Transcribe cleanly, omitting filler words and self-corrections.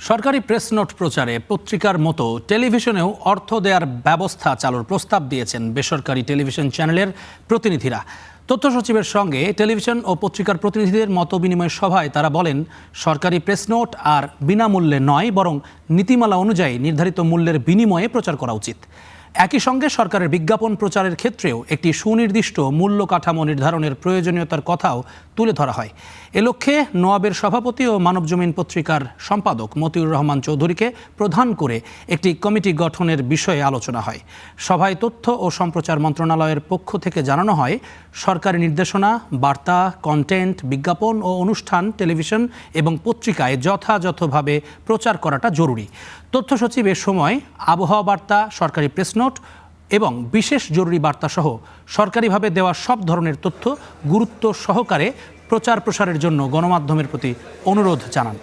সরকারি press note প্রচারে পত্রিকার মতো টেলিভিশনেও অর্থ দেওয়ার ব্যবস্থা চালুর প্রস্তাব দিয়েছেন বেসরকারি টেলিভিশন চ্যানেলের প্রতিনিধিরা। তথ্য সচিবের সঙ্গে টেলিভিশন ও পত্রিকার প্রতিনিধিদের মতবিনিময় সভায় তারা বলেন, সরকারি প্রেস নোট আর বিনামূল্যে নয়, বরং নীতিমালা অনুযায়ী নির্ধারিত মূল্যের বিনিময়ে প্রচার করা উচিত। একই সঙ্গে সরকারের বিজ্ঞাপন প্রচারের ক্ষেত্রেও একটি সুনির্দিষ্ট মূল্য কাঠামো নির্ধারণের প্রয়োজনীয়তার কথাও তুলে ধরা হয়। এ লক্ষ্যে নোয়াবের সভাপতি ও মানবজমিন পত্রিকার সম্পাদক মতিউর রহমান চৌধুরীকে প্রধান করে একটি কমিটি গঠনের বিষয়ে আলোচনা হয়। সভায় তথ্য ও সম্প্রচার মন্ত্রণালয়ের পক্ষ থেকে জানানো হয়, সরকারি নির্দেশনা, বার্তা, কন্টেন্ট, বিজ্ঞাপন ও অনুষ্ঠান টেলিভিশন এবং পত্রিকায় যথাযথভাবে প্রচার করাটা জরুরি। তথ্য সচিব এ সময় আবহাওয়া বার্তা, সরকারি প্রেস নোট এবং বিশেষ জরুরি বার্তা সহ সরকারিভাবে দেওয়া সব ধরনের তথ্য গুরুত্ব সহকারে প্রচার প্রসারের জন্য গণমাধ্যমের প্রতি অনুরোধ জানান।